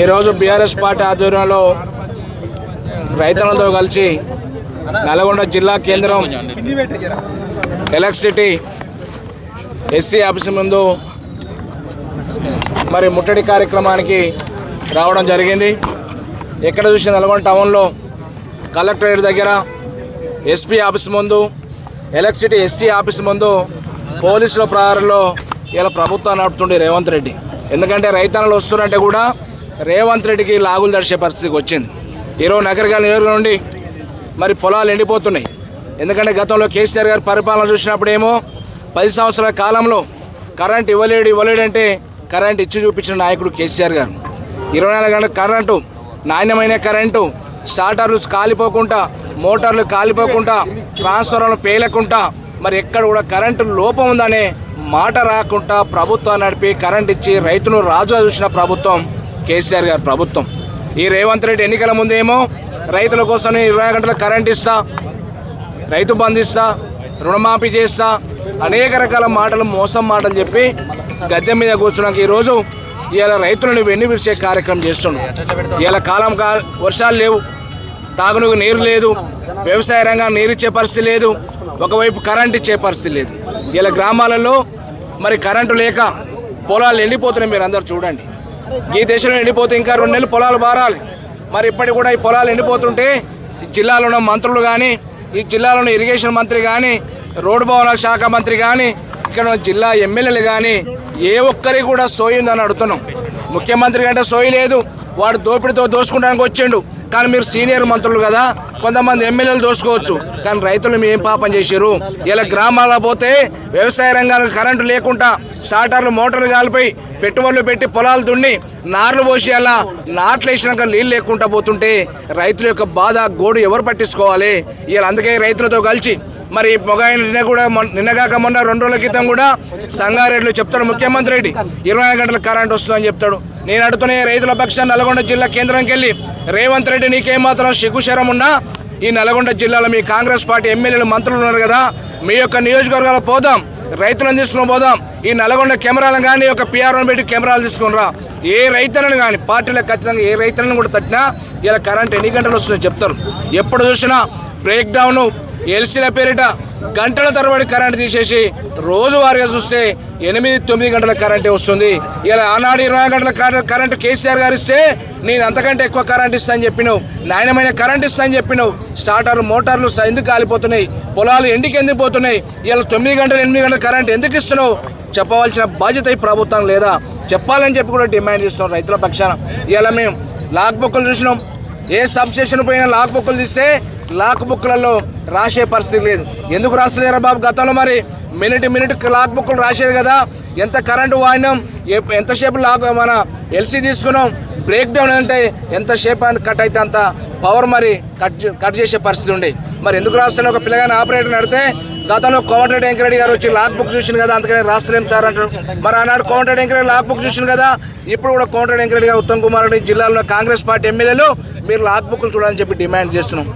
ఈరోజు BRS party ఆధ్వర్యంలో రైతులతో కలిసి నల్గొండ జిల్లా కేంద్రం ఎలక్ట్రిసిటీ ఎస్సీ ఆఫీస్ ముందు మరి ముట్టడి కార్యక్రమానికి రావడం జరిగింది. ఎక్కడ చూసిన నల్గొండ టౌన్లో కలెక్టరేట్ దగ్గర, ఎస్పీ ఆఫీస్ ముందు, ఎలక్ట్రిసిటీ ఎస్సీ ఆఫీస్ ముందు పోలీసుల ప్రహారంలో ఇలా ప్రభుత్వం నడుపుతుండే రేవంత్ రెడ్డి. ఎందుకంటే రైతన్నలు వస్తున్నట్టే కూడా రేవంత్ రెడ్డికి లాగులు దర్శే పరిస్థితికి వచ్చింది. ఈరోజు నగరగాల నియోజకవర్గం నుండి మరి పొలాలు ఎండిపోతున్నాయి. ఎందుకంటే గతంలో కేసీఆర్ గారి పరిపాలన చూసినప్పుడేమో 10 సంవత్సరాల కాలంలో కరెంట్ ఇవ్వలేడంటే కరెంట్ ఇచ్చి చూపించిన నాయకుడు కేసీఆర్ గారు. 24 గంటల కరెంటు, నాణ్యమైన కరెంటు, స్టార్టర్లు కాలిపోకుండా, మోటార్లు కాలిపోకుండా, ట్రాన్స్ఫార్మర్లు పేలకుండా, మరి ఎక్కడ కూడా కరెంటు లోపం ఉందనే మాట రాకుండా ప్రభుత్వాన్ని నడిపి కరెంట్ ఇచ్చి రైతును రాజుగా చూసిన ప్రభుత్వం కేసీఆర్ గారి ప్రభుత్వం. ఈ రేవంత్ రెడ్డి ఎన్నికల ముందేమో రైతుల కోసం 24 గంటల కరెంట్ ఇస్తా, రైతు బంధు ఇస్తా, రుణమాఫీ చేస్తా, అనేక రకాల మాటలు, మోసం మాటలు చెప్పి గద్దె మీద కూర్చున్నాక ఈరోజు ఇలా రైతులను వెన్ను విరిచే కార్యక్రమం చేస్తున్నాం. ఇలా వర్షాలు లేవు, తాగునీకు నీరు లేదు, వ్యవసాయ రంగానికి నీరు ఇచ్చే పరిస్థితి లేదు, ఒకవైపు కరెంట్ ఇచ్చే పరిస్థితి లేదు. ఇలా గ్రామాలలో మరి కరెంటు లేక పొలాలు ఎండిపోతున్నాయి. మీరు అందరూ చూడండి, ఈ దేశంలో ఎండిపోతే ఇంకా 2 నెలలు పొలాలు బారాలి. మరి ఇప్పటికి కూడా ఈ పొలాలు ఎండిపోతుంటే ఈ జిల్లాలో ఉన్న మంత్రులు కానీ, ఈ జిల్లాలో ఉన్న ఇరిగేషన్ మంత్రి కానీ, రోడ్డు భవనాల శాఖ మంత్రి కానీ, ఇక్కడ ఉన్న జిల్లా ఎమ్మెల్యేలు కానీ ఏ ఒక్కరికి కూడా సోయి ఉందని అడుగుతున్నాం. ముఖ్యమంత్రి కంటే సోయి లేదు, వాడు దోపిడితో దోసుకుంటానికి వచ్చిండు. కానీ మీరు సీనియర్ మంత్రులు కదా, కొంతమంది ఎమ్మెల్యేలు దోసుకోవచ్చు, కానీ రైతులు మేము ఏం పాపం చేశారు? ఇలా గ్రామాల్లో పోతే వ్యవసాయ రంగానికి కరెంటు లేకుండా స్టార్టర్లు, మోటార్లు కాలిపోయి పెట్టుబడులు పెట్టి పొలాలు దున్ని నార్లు పోసి అలా నాట్లు వేసినాక నీళ్ళు లేకుండా పోతుంటే రైతుల యొక్క బాధ, గోడు ఎవరు పట్టించుకోవాలి? ఇలా అందుకే రైతులతో కలిసి మరి మొగాయన నిన్నగాక మొన్న 2 రోజుల క్రితం కూడా సంగారెడ్డిలో చెప్తాడు ముఖ్యమంత్రి రెడ్డి 24 గంటల కరెంట్ వస్తుందని చెప్తాడు. నేను అడుగుతున్న రైతుల పక్షాన్ని నల్గొండ జిల్లా కేంద్రానికి వెళ్ళి, రేవంత్ రెడ్డి నీకేమాత్రం సిగ్గుశరం ఉన్నా ఈ నల్గొండ జిల్లాలో మీ కాంగ్రెస్ పార్టీ ఎమ్మెల్యేలు, మంత్రులు ఉన్నారు కదా, మీ యొక్క నియోజకవర్గాలు పోదాం, రైతులను తీసుకుని పోదాం. ఈ నల్గొండ కెమెరాలను కానీ ఒక పిఆర్ఓని పెట్టి కెమెరాలు తీసుకుని రా. ఏ రైతులను కానీ పార్టీలకు ఖచ్చితంగా ఏ రైతులను కూడా తట్టినా ఇలా కరెంట్ ఎన్ని గంటలు వస్తుందో చెప్తారు. ఎప్పుడు చూసినా బ్రేక్ డౌను, ఎల్సీల పేరిట గంటల తరబడి కరెంట్ తీసేసి రోజువారీగా చూస్తే 8-9 గంటల కరెంటే వస్తుంది. ఇలా ఆనాడు 24 గంటల కరెంటు కేసీఆర్ గారు ఇస్తే నేను అంతకంటే ఎక్కువ కరెంట్ ఇస్తా అని చెప్పినావు, నాణ్యమైన కరెంట్ ఇస్తా అని చెప్పినావు. స్టార్టర్లు, మోటార్లు ఎందుకు కాలిపోతున్నాయి? పొలాలు ఎండికి ఎందుకు పోతున్నాయి? ఇలా 9 గంటలు 8 గంటల కరెంట్ ఎందుకు ఇస్తున్నావు? చెప్పవలసిన బాధ్యత ఈ ప్రభుత్వం లేదా? చెప్పాలని చెప్పి కూడా డిమాండ్ చేస్తున్నాం రైతుల పక్షాన. ఇలా మేము లాక్ బుక్లు చూసినాం, ఏ సబ్స్టేషన్ పోయినా లాక్ బుక్లు తీస్తే లాక్ బుక్లలో రాసే పరిస్థితి లేదు. ఎందుకు రాస్తలేరా బాబు? గతంలో మరి మినిట్ లాక్ బుక్లు రాసేది కదా, ఎంత కరెంటు వాడినాం, ఎంతసేపు మన ఎల్సీ తీసుకున్నాం, బ్రేక్ డౌన్ అంటే ఎంతసేపు కట్ అయితే అంత పవర్ మరి కట్ చేసే పరిస్థితి ఉండే. మరి ఎందుకు రాస్తాను? ఒక పిల్లగాని ఆపరేటర్ నడితే గతంలో కోమటిరెడ్డి వెంకరెడ్డి గారు వచ్చి లాక్ బుక్ చూసింది కదా, అందుకని రాస్తలేం సార్ అంటారు. మరి ఆనాడు కోమటిరెడ్డి వెంకరెడ్డి లాక్ బుక్ చూసింది కదా, ఇప్పుడు కూడా కోమటిరెడ్డి వెంకరెడ్డి గారు, ఉత్తమ్ కుమార్ రెడ్డి జిల్లాలో కాంగ్రెస్ పార్టీ ఎమ్మెల్యేలు మీరు లాక్ బుక్లు చూడాలని చెప్పి డిమాండ్ చేస్తున్నాం.